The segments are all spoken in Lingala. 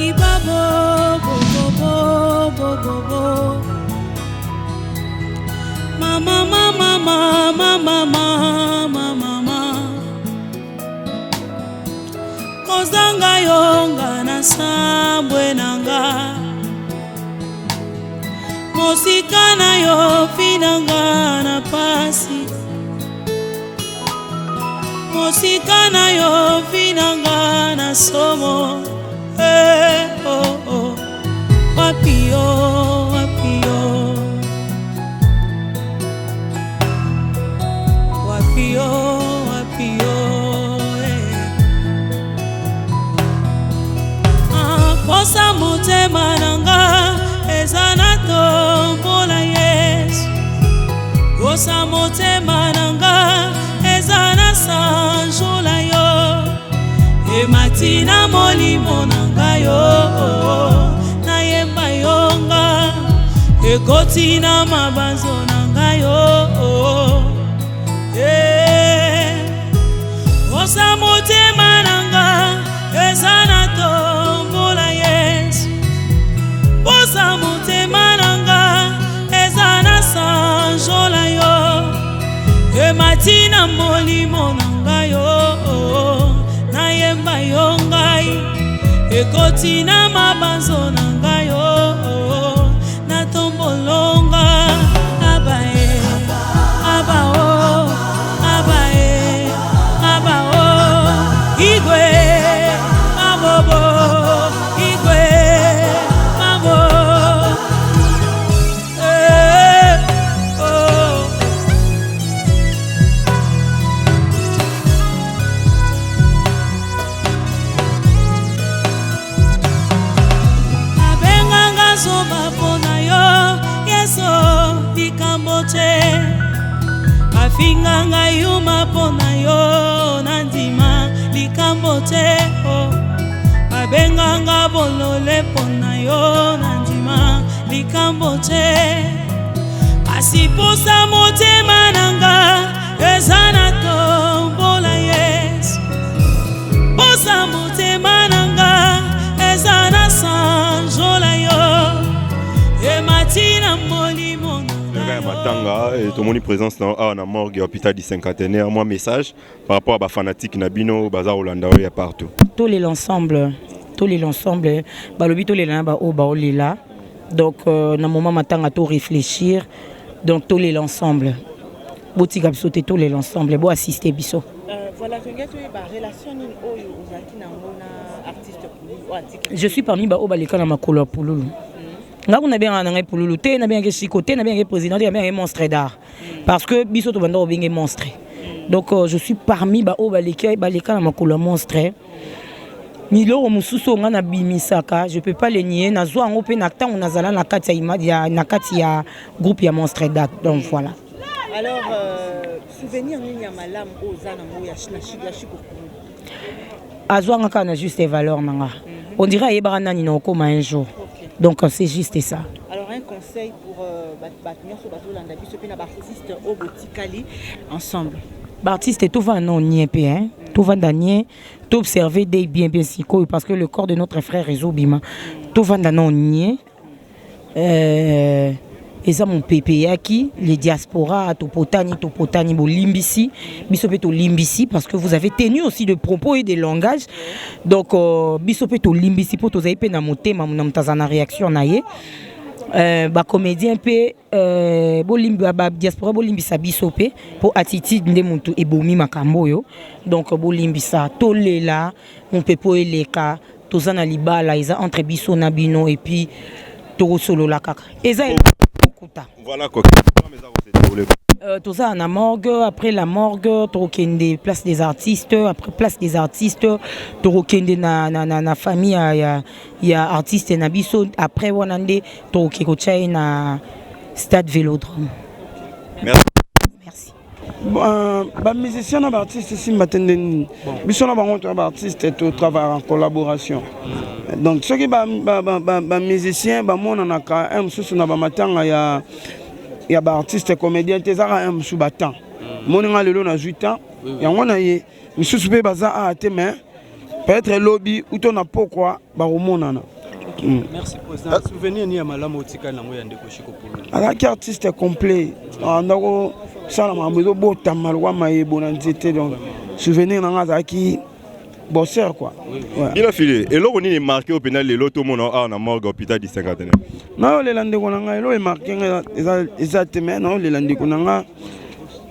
Ibabo, bo, bo, bo, bo, bo, bo. Mama, mama, mama, mama, mama, mama. Kozanga yonga na sambwe nanga. Mosika na yo finanga na pasi. Mosika na yo finanga na somo. Oh, oh. Wapio, wapio. Wapio, wapio. Posa motema nanga ezana tombola Yesu. Posa motema nanga ezana sanjola yo. E matina molimo nanga yo na yemba yonga. E kotina mabanzo nanga yo. Posa motema nanga ezana tombola Yesu. Posa motema nanga ezana sanjola yo. E matina molimo nanga yo na yemba yongai. E kotina mabanzo nanga yo na tombolonga. Abae, abao, abae, abao. Igwe, abobo, igwe, abo. Oh. Abenganga zoba pona yo, yeso dikamboche. Afinganga yuma pona yo, nandima likamboche. Abenganga bolole pona yo, nandima likamboche. Asiposa motema nanga ezana tombola Yesu. Posa motema nanga ezana sanjola yo. E matina molimo nanga matanga et tout le monde présence dans la morgue hôpital du cinquantenaire. Moi message par rapport à ba fanatique nabino bazar Holanda ya partout. Tous les l'ensemble balobi tous les là ba o ba olila. Donc na moment matanga to réfléchir. Donc tous les l'ensemble. Botika biso te tous les l'ensemble bo assister biso. Voilà, relation ni oyo ozaki na ngona artiste pour. Je suis parmi ba o ba lekana makolo pululu. Nga kuna bien na ngai pululu te na bien ke chikote na bien ke président na bien ke monstre d'art. Parce que biso to banda o bien monstre. Donc je suis parmi ba o ba lekana makolo monstre. Milo mususu nga na bimisaka, je peux pas le nier. Na zo ngo pe na tango nazala na kati ya na kati ya groupe ya monstre d'art. Donc voilà. Alors souvenir ni ya malam ozana mo ya shiko. Azwanga kana juste valeur nanga. On dirait yebara nani na okoma un jour. Donc c'est juste ça. Alors un conseil pour battenir sur bateau landa biso pe na artiste au botikali ensemble. L'artiste tout va non nier pe hein. Tout va danier, tout observer des bien siko parce que le corps de notre frère est Zobima. Tout va non nier. Et ça mon PPA qui les diaspora topotani bolimbisi bisopeto limbisi parce que vous avez tenu aussi de propos et des langages. Donc bisopeto limbisi pour tous pe na motema na mtazana réaction naie. Ba comédien pe bolimbi ba diaspora bolimbisa bisope pour attitude de muntu ebomi makambo yo. Donc bolimbisa tolela mon pepo eleka tozana libala eza entre biso na bino et puis to solo la kaka. Eza voilà quoi. Tout ça en la morgue, après la morgue, tu place des artistes, après place des artistes, tu na famille il y a artistes nabiso après wanande tu na stade Vélodrome. Merci. Bah musicien na artiste ici matende biso na bango to ba artiste to travailler en collaboration. Donc ceux qui ba musicien ba mona na ka un susu na ba matanga ya ba artiste comédien tezaka un musu batan. Moninga lelo na 8 ans yango na ye mususu pe baza a te mais peut-être lobby ou to na pourquoi ba romonana. Merci président. Souvenir ni ya malamu otika nango ya ndeko Chiko Pululu. Alaki artiste complet. Ndako sala mambo bota malwa mayebo na nzete donc souvenir nanga azaki bosseur quoi. Il a filé. Et là on est marqué au pénal les lots tout le monde a na morgue hôpital du 50e. Non les landeko nanga elo est marqué exactement non les landeko nanga.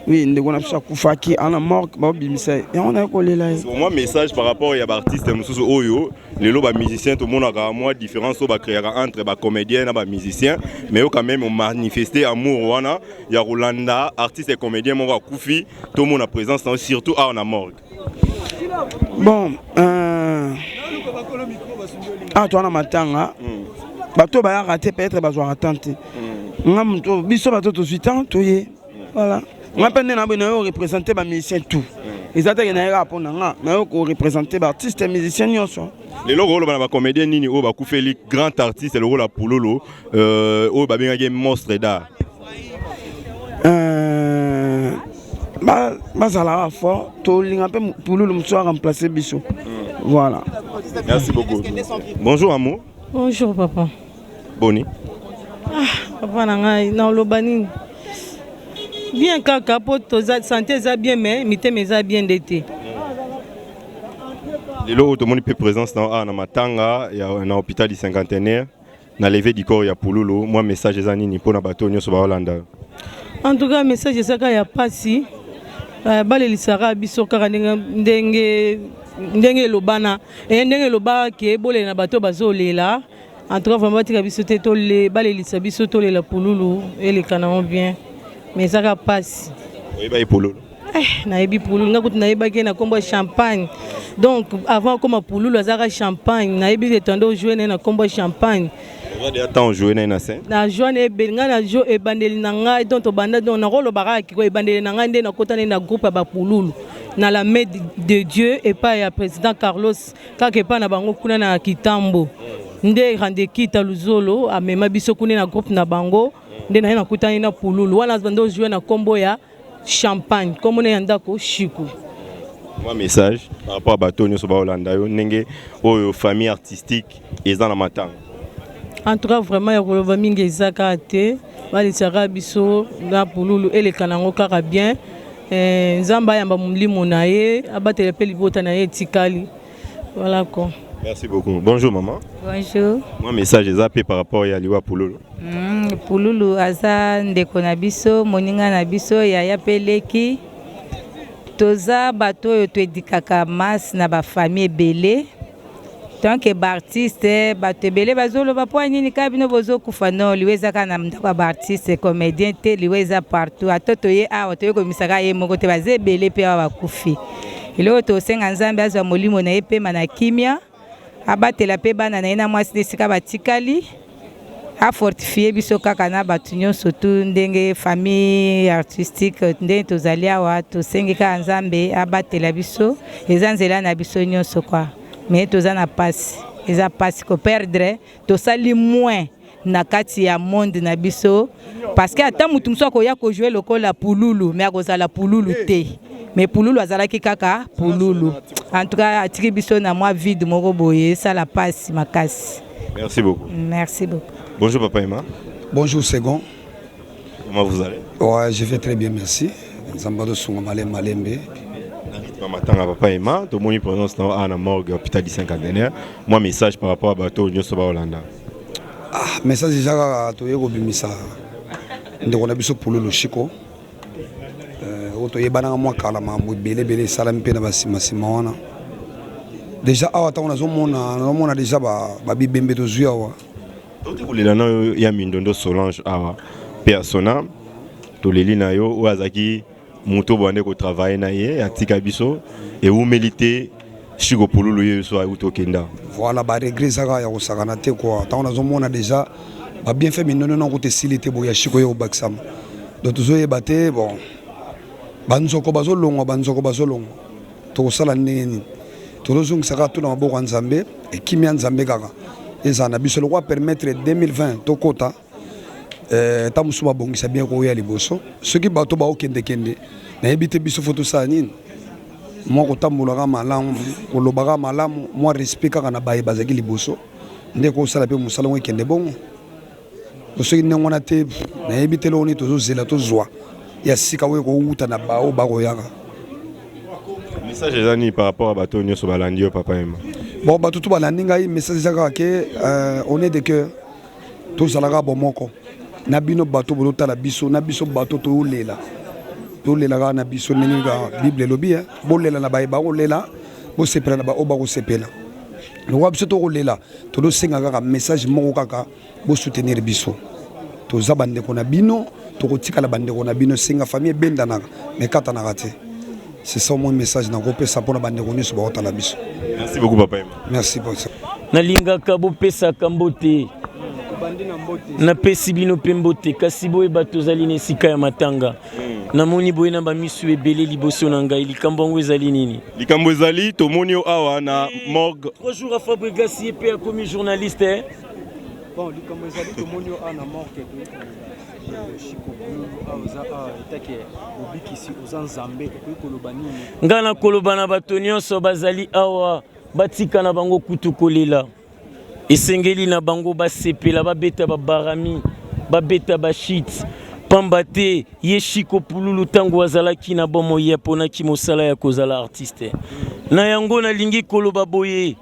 Oui, ndeko na pisa kufaki ana morgue ba bimisa. Et on a collé là. Moi message par rapport à artiste mususu oyo, les lots ba musiciens tout le monde a moi différence au ba créer entre ba comédien et ba musicien, mais quand même on manifester amour wana, ya Rolanda, artiste et comédien mon va kufi, tout le monde a présence surtout à na morgue. Bon, toi na matanga. Bato ba raté peut-être ba zo attendre. Ngam to biso bato to 8 ans to yé. Voilà. On a peine na représenter ba musicien tout. Ils attaquent na rapport na ko représenter ba artiste et musicien nyonso. Les rôle ba comédien nini o ba kufeli grand artiste le rôle à Pululu o ba benga monstre d'art. Bazala fort to linga pe Pululu muso a remplacer biso. Voilà. Merci beaucoup. Bonjour amour. Bonjour papa. Boni. Papa nanga na lobani. Bien kaka po to santé za bien mais mité mes a bien d'été. Les lots tout le monde peut présence dans na matanga ya na hôpital du 50e na levé du corps ya Pululu. Moi message za nini pona bato nyoso ba Holanda. En tout cas message ça ya pasi balelisaka biso kaka ndenge lobana et ndenge loba ke bolé na bato bazolela. En tout cas vraiment tika biso te to le balelisa biso to lela Pululu et les canons bien. Mais ça va passer. Oui, bah, Pululu. Naïbi Pululu, n'a pas naïbi na combo champagne. Donc avant comme Pululu, azara champagne. Naïbi étendo jouer na combo champagne. On va déjà temps jouer na scène. Na jouer na benga na jouer e bandeli nanga donc to banda donc na rolo baraki ko e bandeli nanga ndé na kotana na groupe ba Pululu. Na la main de Dieu et pas ya président Carlos kaka pa na bango kuna na Kitambo. Ndé rande kita luzolo amema biso kuna na groupe na bango. Ndé na kutana na Pululu wana bando jouer na combo ya champagne comme on est ndako Chiko. Moi message par rapport à Batonio Soba Holanda yo nenge oyo famille artistique eza na matanga. En tout cas vraiment ya koloba mingi ezaka te bali saka biso na Pululu ele kanango kaka bien nzamba yamba mulimo na ye abatele pe libota na ye tikali. Voilà quoi. Merci beaucoup. Bonjour maman. Bonjour. Moi message ezapé par rapport à liwa Pululu. Pululu aza ndeko na biso moninga na biso ya peleki toza bato oyo toedikaka mas na ba famille ebele tant que artiste bato ebele bazoloba po nini ka bino bozokufa no liwezaka na ndako ya artiste comédien te liweza partout ato toye awa toye komisaka ye moko te baza ebele mpe awa bakufi eloko tosenga nzambe azwa molimo na ye pema na kimia abatela mpe bana na ye na mwasi esika batikali a fortifier biso kaka na batu nyonso tu ndenge famille artistique ndenge tozali awa tosengi kaka nzambe abatela biso eza nzela na biso nyonso kwa mais toza na pasi eza pasi ko perdre tosali moins na kati ya monde na biso parce que ata mutu mosu akoya kojouer lokola Pululu mais akozala Pululu te mais Pululu azalaki kaka Pululu en tout cas atiki biso na mwa vide moko boye sala pasi makasi. Merci beaucoup. Merci beaucoup. Bonjour Papa Emma. Bonjour Second. Comment vous allez? Ouais, je vais très bien, merci. Zambado Sungamale Malembe. Matanga Papa Emma, tout le monde présence dans la morgue hôpital du 50e. Moi message par rapport à bateau Nyosoba Holanda. Ah, message déjà to yego bimisa. Ndeko na biso Pululu Chiko. Oto yebana mwa kala mambo bele salam pe na basima wana. Déjà awa ta on a déjà ba bibembe to zuya wa. Donc les lana ya mindondo Solange awa persona to leli na yo o azaki muto bande ko travailler na ye atika biso et ou mériter Chiko Pululu yo so auto kenda. Voilà ba regret saka ya ko sakana te quoi. Ta on a déjà ba bien fait mindondo na ko te silité bo ya Chiko yo baksam. Donc to zo yebate bon. Banzoko bazolongo to sala nini. Tolozung saka tout na maboko nzambe et kimia nzambe kaka. Et na biso le permettre 2020 tokota tamusuba bongisa bien ko ya liboso ce qui bato ba okende kende na ebite biso photo sa nini moi ko tambula ka malamu ko lobaka malamu moi respect kaka na baye bazaki liboso ndeko sala pe musala ngo kende bongo soki ndenge wana te nayebi te loni tozozela tozwa ya sika oyo kouta na bao bakoyaka message ezani par rapport à bato nyonso balandi yo papa ema bon bato tu balandi ngai message ezaka ke on est de cœur tozalaka bomoko na bino bato bolotala biso na biso bato tolela kaka na biso ndenge ka bible elobi bolela na bayeba kolela bosepela na bao bakosepela lokwa biso tokolela todosenga kaka message moko kaka bosoutenir biso toza bandeko na bino tokotikala bandeko na bino senga famille ebendanaka mekatanaka te. C'est ça mon message na kopesa mpona bandeko nyonso baotala biso. Merci beaucoup papa ema. Merci pour ça. Nalingaka bopesaka mbote napesi bino mpe mbote kasi boyeba tozali na esika ya matanga namoni boye na bamisu ebele liboso na ngai likambo yango ezali nini? Likambo ezali tomoni yo awa na morgue 3 jours à Fabregas ye mpe akomi journaliste bon likambo ezali tomoni yo awa na morgue nga na koloba na bato nyonso bazali awa batika na bango kutu kolela esengeli na bango basepela babeta babarami babeta bashit pamba te ye Chiko Pululu ntango azalaki na bomo ye aponaki mosala ya kozala artiste na yango nalingi koloba boye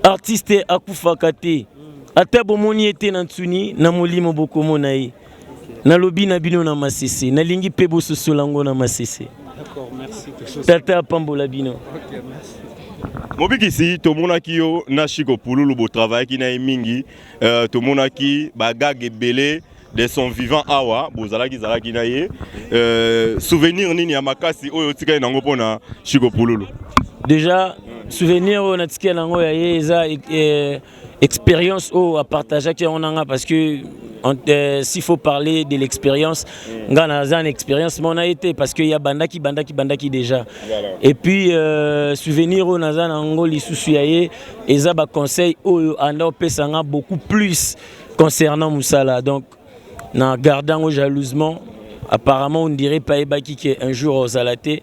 artiste akufaka te ata bomoni ete na nsuni na molimo bokomona ye nalobi na bino na masese nalingi pe bososolango na masese. D'accord, merci. Tata pambola bino. OK, merci. Mobikisi tomonaki yo na Chiko Pululu bo travail ki na mingi tomonaki bagag ebele de son vivant awa bozalaki zalaki na ye souvenir nini ya makasi oyo tika nango pona Chiko Pululu. Déjà souvenir on a tika nango ya ye eza expérience à partager qui on a parce que s'il faut parler de l'expérience, on a une expérience mais on a été parce qu'il y a bandaki déjà. Voilà. Et puis souvenir on a un angoli souciaye et ça ba conseil au anda pesanga beaucoup plus concernant Moussala donc na gardant jalousement apparemment on dirait pas ebaki que un jour aux alaté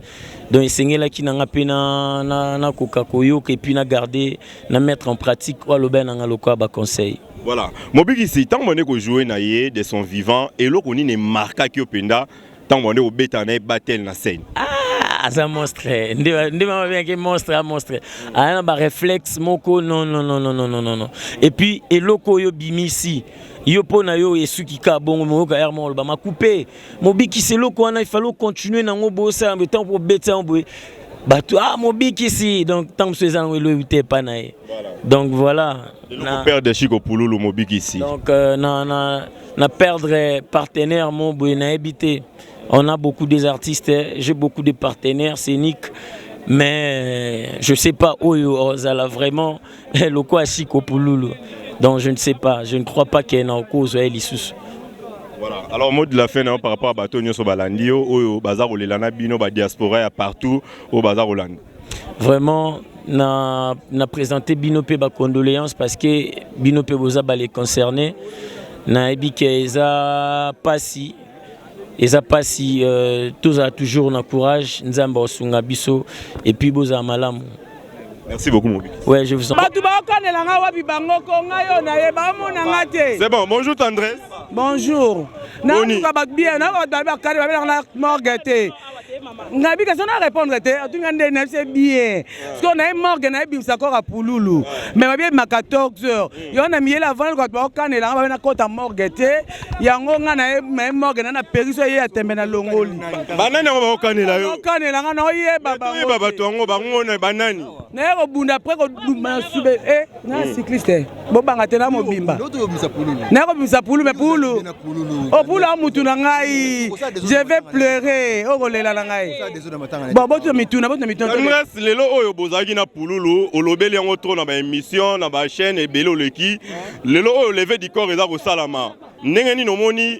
donc enseigner là qui n'a pas na kokakoyo et puis na garder na mettre en pratique quoi le ben na lokwa ba conseil. Voilà. Mobikisi tant on est ko jouer na ye de son vivant et lo koni ne marka ki openda tant on est au beta na battle na scène. Ah ça monstre. Ndema bien que monstre. Ah ba réflexe moko non. Et puis eloko yo bimisi yo pona yo esuki ka bongo moka hermon ba ma coupé Mobikisi eloko wana il fallait continuer na ngo bossa en temps pour beta en boy. Bato Mobikisi donc tant que ces ans le était pas na. Donc voilà. Le père de Chiko Pululu Mobikisi. Donc na perdre partenaire mon boy na habité. On a beaucoup des artistes, j'ai beaucoup de partenaires scéniques, mais je sais pas où Ozala vraiment le quoi Chiko Pululu. Donc je ne sais pas, je ne crois pas qu'il y ait une cause Elissus. Voilà. Alors mot de la fin par rapport à bateau Nyoso Balandio au bazar au Lelana Bino ba diaspora partout au bazar Hollande. Vraiment na présenté Binope ba condoléances parce que Binope boza ba les concernés na ebike eza pasi tous a toujours na courage nzamba osunga biso et puis boza malamu. Merci beaucoup Mobi. Ouais, je vous en prie. C'est bon, bonjour Tendresse. Bonjour. Nabi ka sona répondre te atunga ndene c'est bien parce qu'on a morgue na bimsa ko Pululu mais ma bien ma 14h yo na miela avant ko ba kanela ba na kota morgue te yango nga na morgue na periso ye atembe na longoli banani ngo ba kanela yo kanela nga no ye baba ye baba to ngo ba ngona banani na ko bunda après ko duma sube na cycliste bo banga te na mobimba na ko bimsa Pululu mais Pululu o Pululu amutu na ngai je vais pleurer o kolela na ngai bon boto mituna Tendresse lelo oyo bozaki na Pululu olobeli yango trop na ba émission na ba chaîne ebele oleki lelo oyo levé du corps eza ko salama ndenge ni nomoni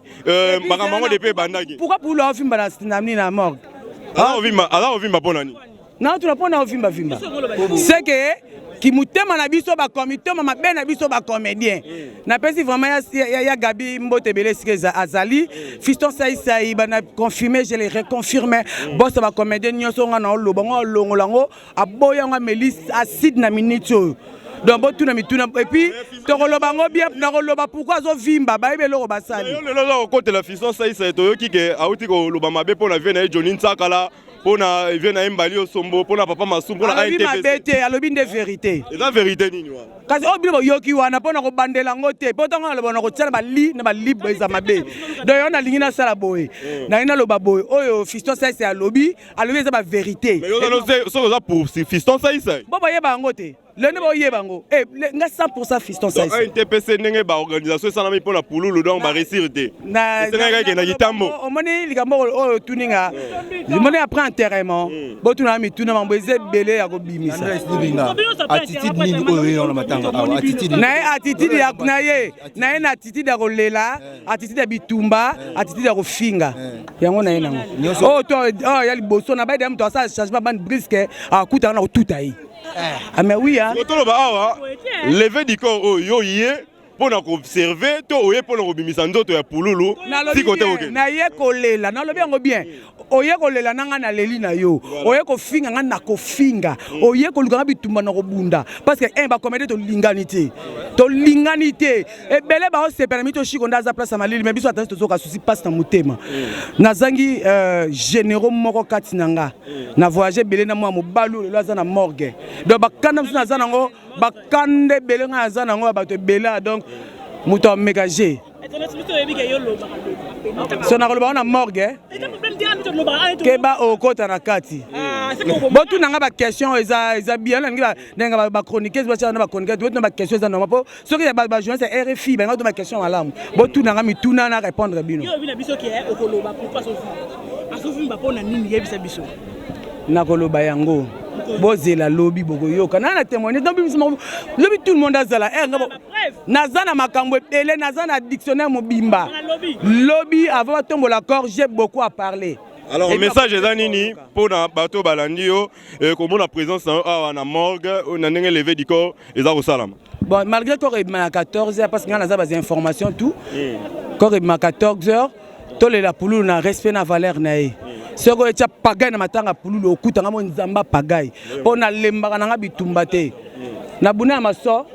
bakambango depuis bandaki pourquoi Pululu afimba na na morgue ala ovimba pona ni non tu napona ovimba c'est que qui mutema na biso ba comité mama ben na biso ba comédien na pesi vraiment ya Gabi Mbote Bele sikeza azali fiston sai bana confirmé je les reconfirmé boss ba comédien nyonso nga na lobo ngo longolango aboya nga Melis acide na minute donc botuna mituna et puis tokoloba ngo bien nakoloba pourquoi azovimba bayebi eloko basali lelo okotela fiston saisa toyoki ke auti koloba mabe mpona vie na ye Johnny Nsakala mpona vie na ye Mbali Osombo mpona papa Masu mpona alobi mabe te alobi nde vérité eza vérité nini wana kasi oyo bino boyoki wana mpona kobandela yango te mpo ntango naloba na kotia na bali na balibre eza mabe donc yo nalingi nasala boye nalingi naloba boye oyo fiston saisa alobi eza bavérité soki oza pour fiston saisa bo boyeba yango te lene boyeba yango nga 100% fiston saisa ntpc ndenge baorganisation esalami mpona pululu donc baresir te esengaki na kitambo omoni likambo oyo tuninga omoni après enterrement botuna mituna mambo eza ebele ya kobimisa naye attitude naye na attitude ya kolela attitude ya bitumba attitude ya kofinga yango naye nango oyo ya liboso na baide ya moto asala changement bande briske akutaka na kotuta ye mais oui hein toloba awa levé du corps oyo ye pona koobserve to oye pona kobimisa nzoto ya pululu sikote oke na ye kolela nalobi yango bien oye kolela nanga na leli na yo oye kofinga nga na kofinga oye koluka nga bitumba na kobunda parce que bakomede tolingani te ebele baosepela mi toshiko nde aza place ya malili mais biso atansi tozoka susi mpasi na motema nazangi généraux moko kati na nga na voyage ebele na mwa mobalu lelo aza na morgue donc bakanda mosusu naza nango bakanda ebele nga aza nango ya bato ebele donc moto amekage so nakoloba ngo na morgue keba okota na kati botuna nga baquestion eza bien ndenge bachroniqueuse batia na bachroniqueuse botuna baquestion eza normal mpo soki bajournaliste ya RFI bango to baquestion malamu botuna nga mituna na répondre bino nakoloba yango bozela lobi bokoyoka na témoigner donc lobi tout le monde azala naza na makambo ebele naza na dictionnaire mobimba lobi avant batombola corps j'ai beaucoup à parler. Alors le message est nini pour na bato balandi yo comme la présence na morgue na ndenge levé du corps eza kosalama. Bon malgré corps est à 14h parce que na za bas information tout corps est à 14h tolela pululu na respect na valeur na ye soko etia pagaille na matanga pululu okutanga mo nzamba pagaille po na lembaka nanga bitumba te na buna maso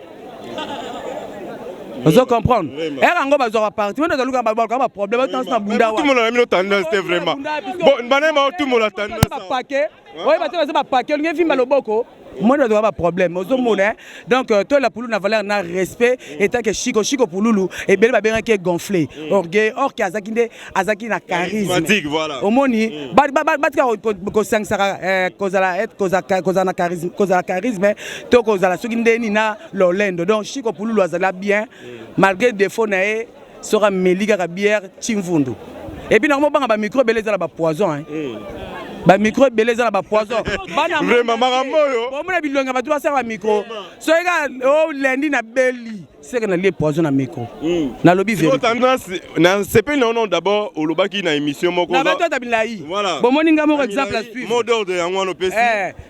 vous comprendre yango bazwa parti mais daluka ba problème tant na bunda wa tout le monde a mis tendance c'était vraiment bon banema tout le monde a tendance ba paquet ouais ba paquet ngi vimba loboko moi je dois pas problème donc toi la pululu na valeur na respect et tant que chico pululu et belle ba bien qui est gonflé orgueil or qui azaki na charisme voilà omoni ko sangsaka kozala na charisme kozala charisme to kozala soki ndeni na lolendo donc chico pululu azala bien malgré défaut na e sera meliga ka bière chimvundu et puis normalement ba micro beleza la ba poison hein ba micro beleza na ba poison bana vraiment maramboyo bon mona bilonga ba trois ba micro so ega o lendi na beli c'est que na les poison na micro na lobby vérité tendance na c'est pas non d'abord au lobaki na émission moko na ba to bilai voilà bon moni ngamo exemple à suivre mot d'ordre yango no pesi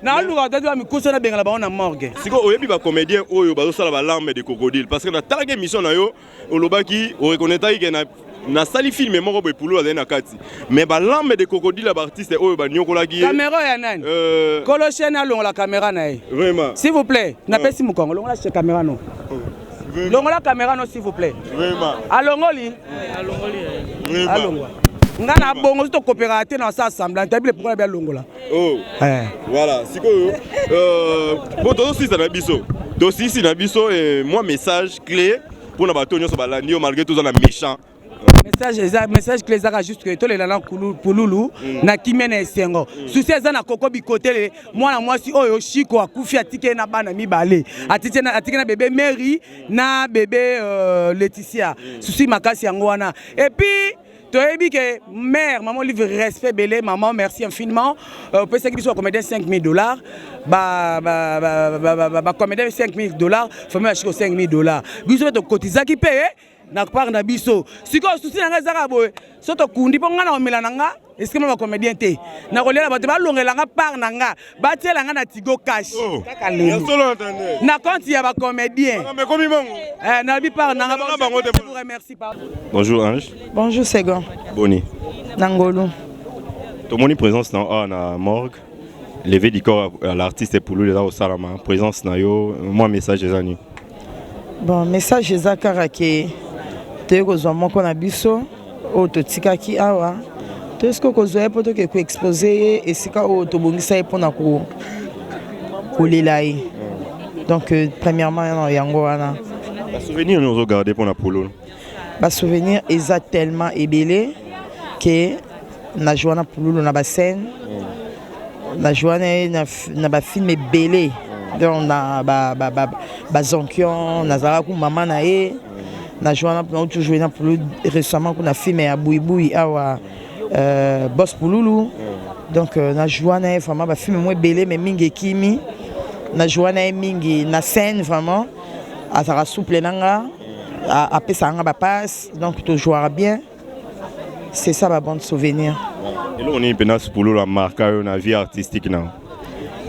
na luka to ba mikoso na bengala ba na morgue siko oyebi ba comédien oyo ba sala ba larme de crocodile parce que na target émission na yo au lobaki o reconnaître que na sali film moko boy pulu azana kati mais ba lambe de crocodile ba artiste oyo ba nyokola ki caméra ya nani kolo chena longo la caméra na ye vraiment s'il vous plaît na pesi mukongo longo la caméra no longo la caméra no s'il vous plaît vraiment alongoli vraiment ngana bongo to coopérateur na sa semblant tabile pourquoi bien longo la voilà siko bon aussi ça na biso dossier na biso et moi message clé pour na bato nyonso balandi malgré tout ça na méchant message clé zaka juste que tolela na pululu na kimene esengo susi eza na koko bikote mwana mwasi oyo shiko akufi atike na bana mibale atike na bébé Mary na bébé Laetitia susi makasi yango wana et puis toyebi que mère maman livre respect belé maman merci infiniment peut que biso comédien $5,000 ba comédien $5,000 famille achiko $5,000 biso to kotizaki paye na part na biso siko susi na ngazaka boye soto kundi po ngana omela nanga est-ce que ma comédien te na kolela bato balongela nga part nanga batiela nga na Tigo Cash kaka lelo na compte ya ba comédien mais komi bango na bi part nanga je vous remercie bonjour Ange bonjour Segon Boni Nangolo to moni présence na morgue lever du corps à l'artiste pour lui au salama présence na yo moi message les amis. Bon message eza kaka ke te kozwa moko na biso o totikaki awa to esko kozwa ye poto ke ko exposer ye esika o tobongisa ye pona ko kolela ye. Donc premièrement yango wana ba souvenir nous regarder pour na polo. Ba souvenir eza tellement ebelé que na joana pululu na ba scène na joana na ba film ebelé donc na ba zonkion na zala ku mama na ye na joana na toujours na pululu récemment ku na film ya buibui awa boss pululu donc na joana vraiment ba film mo ebelé mais mingi kimi na joana mingi na scène vraiment azara souple nanga a pesanga ba passe donc toujours bien. C'est ça ma bonne souvenir. Et là on est penas pour la marque na vie artistique na.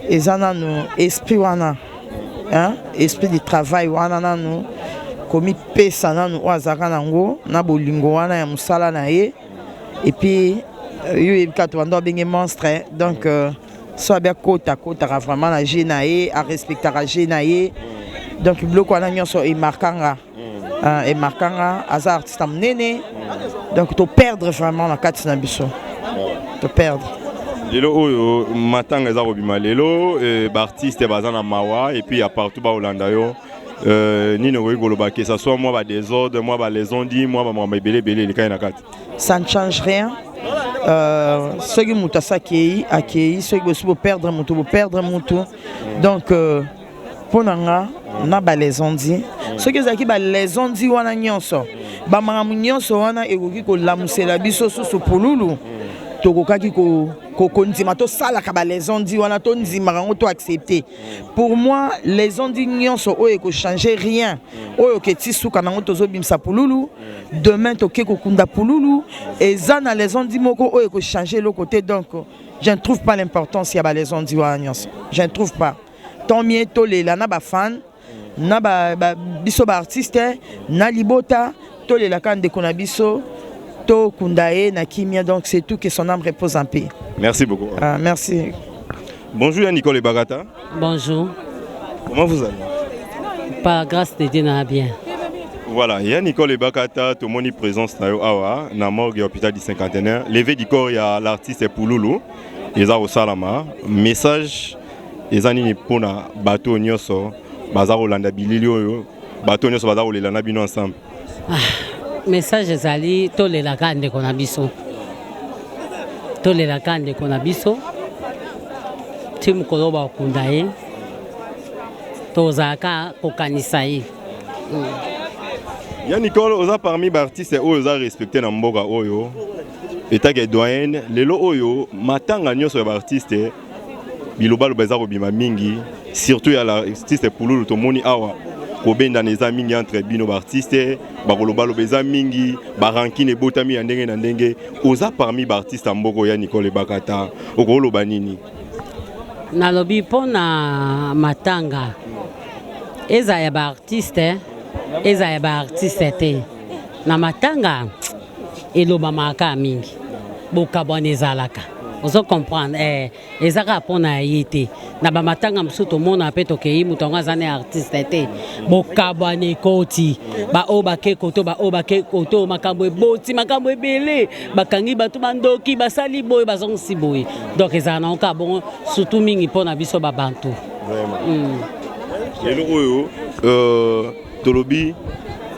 Et ça nous esprit wana. Hein? Esprit du travail wana na nous komi pesa na nous azaka nango na bolingo wana ya musala na ye. Et puis yo ebikato ndo benge monstre donc so bien kota vraiment na na ye a respecter na ye. Donc bloc wana nyonso e markanga. Et marquant à artiste amnéné donc tu perdre vraiment la carte na biso tu perdre lelo oyo matanga za robima lelo artiste bazana mawa et puis à partout ba Hollanda yo ni no goloba que ça soit moi ba désordre moi ba les ondis moi ba mama belé les kay na carte ça ne change rien ce qui mutasa kei akei ce qui peut perdre mutu donc pour nanga na ba les ondis ce que zaki ba les ondis wana nyonso ba mangamu nyonso wana ekoki ko lamusela biso susu pululu tokokaki ko kondima to sala ka ba les ondis wana to ndima rango to accepter pour moi les ondis nyonso o eko changer rien o ke tisuka nango tozo bimsa pululu demain to ke ko kunda pululu et zana les ondis moko o eko changer le côté donc je ne trouve pas l'importance ya ba les ondis wana nyonso je ne trouve pas tant mieux to les na ba fan na biso ba artiste na libota to le lakan de konabiso to kundae na kimia donc c'est tout que son âme repose en paix. Merci beaucoup. Merci. Bonjour Nicole Bagata. Bonjour. Comment vous allez? Par grâce de Dieu na bien. Voilà, il y a Nicole Bakata, tout le monde présence na awa na morgue hôpital du cinquantenaire. Levé du corps il y a l'artiste Pululu. Ils ont au salama message ils ont pour na bateau nyoso bazar Hollanda bililio bateau nyoso bazar olelana bino ensemble. Message ezali tolelaka ndeko na biso. Tolelaka ndeko na biso. Tim koloba okunda ye. Tozaka kokanisa ye. Ya Nicole oza parmi ba artistes oyo oza respecté na mboka oyo. État que doyen lelo oyo matanga nyoso ba artiste bilobalo baza kobima mingi surtout ya l'artiste Pululu tomoni awa kobenda neza mingi entre bino ba artiste ba kolobalo beza mingi ba rankine botami ya ndenge na ndenge oza parmi ba artiste mboko ya Nicole Bakata okoloba nini nalobi pona matanga eza ya ba artiste te na matanga eloba maka mingi bokabwana ezalaka ozo comprendre ezaka pona yete na ba matanga msuto mona pe tokei mutonga azane artiste te bokabwana koti ba obake koto makambo eboti makambo ebele bakangi batu bandoki basali boy bazongsi boy donc ezana onka bon surtout mingi pona biso ba bantu vraiment lelo oyo tolobi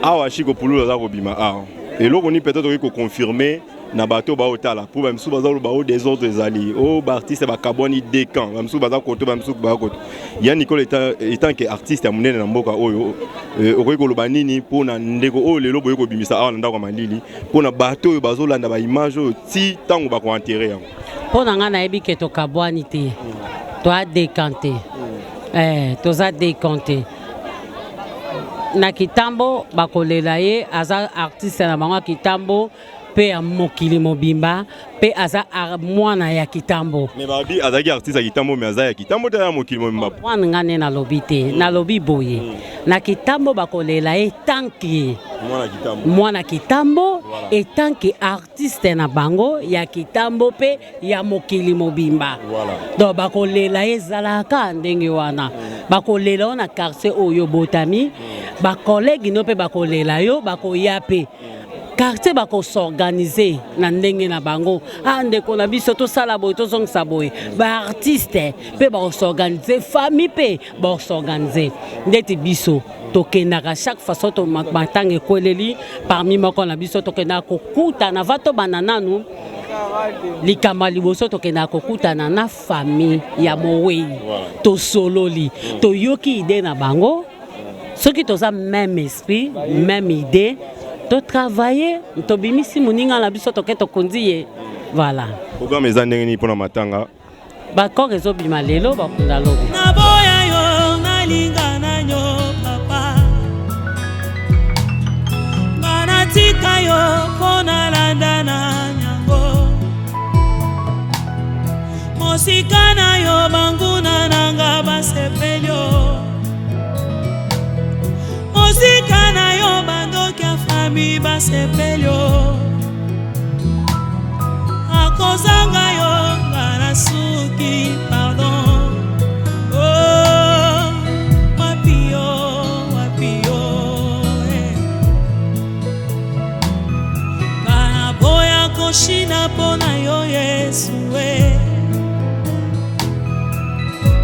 awa chiko Pululu za kobima awa eloko ni peut-être ko confirmer na bato ba otala pour même sous bazalo ba o des autres ali o ba artiste ba carbone décan même sous bazalo koto même sous ba koto ya Nicole étant que artiste ya munene na mboka oyo okoki koloba nini pona ndeko o lelo boye ko bimisa awa ndako malili pona bato oyo bazolanda ba image oyo ti tango ba ko enterrer yango pona nga na yebi ke to kabwani te to a décanté to za décanté na kitambo bakolela ye aza artiste na bango kitambo pe ya mokili mobimba pe aza mwana ya kitambo mais babi azaki artiste ya kitambo mais aza ya kitambo te ya mokili mobimba mwana ngane na lobi te na lobi boye na kitambo bakolela etanki mwana kitambo etanki artiste na bango ya kitambo pe ya mokili mobimba donc bakolela ezalaka ndenge wana bakolela na quartier oyo botami bakolegi no pe bakolela yo bakoya pe quartier bako s'organiser na ndenge na bango ndeko na biso to sala boy to zongisa boy ba artiste pe bako s'organiser famille pe bako s'organiser ndeti biso tokendaka chaque façon to matanga ekweleli parmi moko na biso tokendaka kokutana vato banananu likama liboso tokendaka kokutana na famille ya mowei tosololi toyoki ide na bango soki toza même esprit même idée to travailler to bimisi moninga na biso toke tokondi ye voilà programme eza ndenge ni mpona matanga bakor ezobima lelo bakunda lobi naboya yo nalinga nanyo papa banatika yo mpona landa na nyango mosika na yo banguna nanga basepelio mosika na yo bandoki ya fami basepelio akozanga yo ngana suki pardon oh wapio ngana boya koshina pona yo Yesu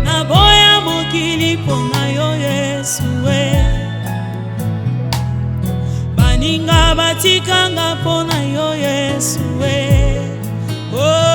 na boya mokili pona yo Yesu baninga batikanga pona yo Yesu oh